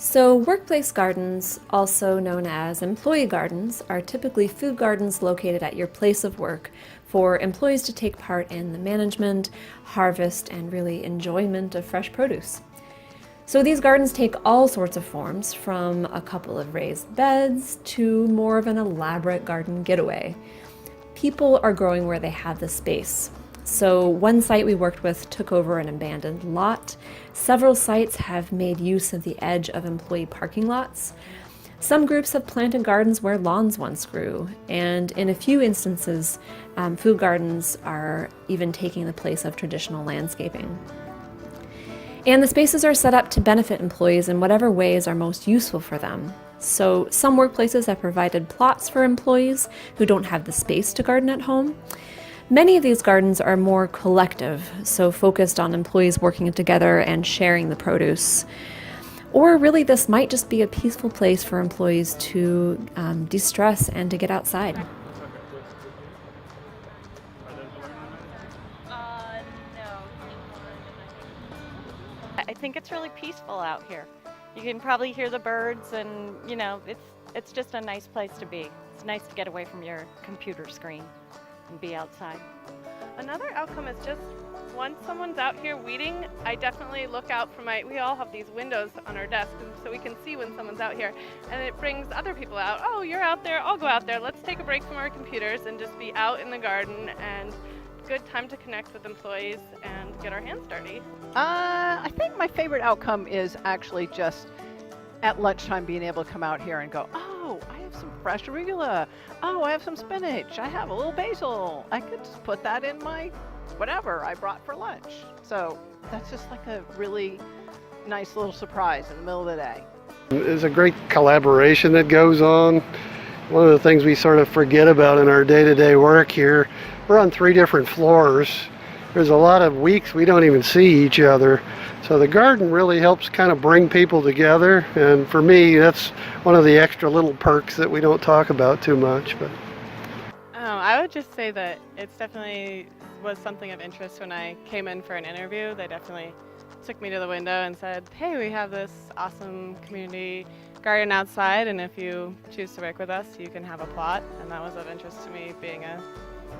So, workplace gardens, also known as employee gardens, are typically food gardens located at your place of work for employees to take part in the management, harvest, and really enjoyment of fresh produce. So, these gardens take all sorts of forms, from a couple of raised beds to more of an elaborate garden getaway. People are growing where they have the space. So, one site we worked with took over an abandoned lot. Several sites have made use of the edge of employee parking lots. Some groups have planted gardens where lawns once grew, and in a few instances, food gardens are even taking the place of traditional landscaping. And the spaces are set up to benefit employees in whatever ways are most useful for them. So, some workplaces have provided plots for employees who don't have the space to garden at home. Many of these gardens are more collective, so focused on employees working together and sharing the produce. Or really, this might just be a peaceful place for employees to de-stress and to get outside. No. I think it's really peaceful out here. You can probably hear the birds, and it's just a nice place to be. It's nice to get away from your computer screen and be outside. Another outcome is just once someone's out here weeding, I definitely look out for we all have these windows on our desk, and so we can see when someone's out here, and it brings other people out. Oh, you're out there, I'll go out there. Let's take a break from our computers and just be out in the garden, and good time to connect with employees and get our hands dirty. I think my favorite outcome is actually just at lunchtime being able to come out here and go, oh, I have some fresh arugula. Oh, I have some spinach. I have a little basil. I could just put that in my whatever I brought for lunch. So that's just like a really nice little surprise in the middle of the day. There's a great collaboration that goes on. One of the things we sort of forget about in our day-to-day work here, we're on 3 different floors. There's a lot of weeks we don't even see each other. So the garden really helps kind of bring people together. And for me, that's one of the extra little perks that we don't talk about too much. But I would just say that it's definitely was something of interest when I came in for an interview. They definitely took me to the window and said, hey, we have this awesome community garden outside, and if you choose to work with us, you can have a plot. And that was of interest to me, being a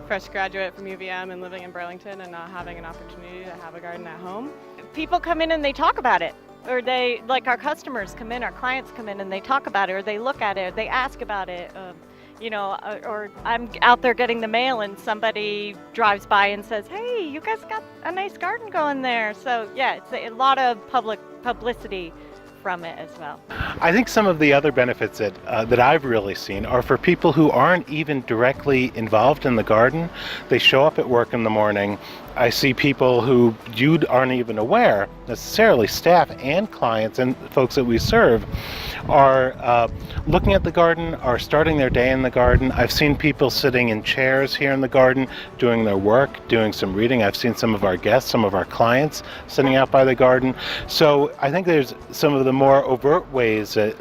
fresh graduate from UVM and living in Burlington and not having an opportunity to have a garden at home. People come in and they talk about it, or like our customers come in, our clients come in and they talk about it, or they look at it, or they ask about it. Or I'm out there getting the mail and somebody drives by and says, hey, you guys got a nice garden going there. So yeah, it's a lot of public publicity from it as well. I think some of the other benefits that I've really seen are for people who aren't even directly involved in the garden. They show up at work in the morning. I see people who you aren't even aware, necessarily staff and clients and folks that we serve, are looking at the garden, are starting their day in the garden. I've seen people sitting in chairs here in the garden, doing their work, doing some reading. I've seen some of our guests, some of our clients sitting out by the garden. So I think there's some of the more overt ways that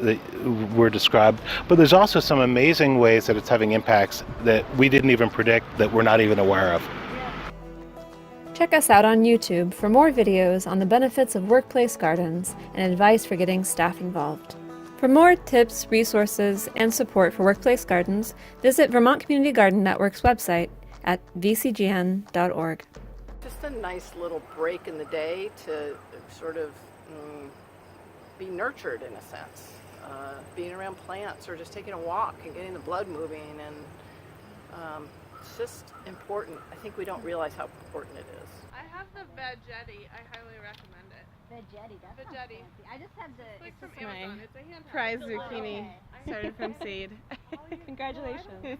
were described, but there's also some amazing ways that it's having impacts that we didn't even predict, that we're not even aware of. Check us out on YouTube for more videos on the benefits of workplace gardens and advice for getting staff involved. For more tips, resources, and support for workplace gardens, visit Vermont Community Garden Network's website at vcgn.org. Just a nice little break in the day to sort of be nurtured in a sense. Being around plants or just taking a walk and getting the blood moving, and it's just important. I think we don't realize how important it is. I have the Veggetti. I highly recommend it. Veggetti, that's Veggetti. fancy. I just have the It's from just Amazon. It's a hand Oh, prize zucchini okay. started from seed. Congratulations.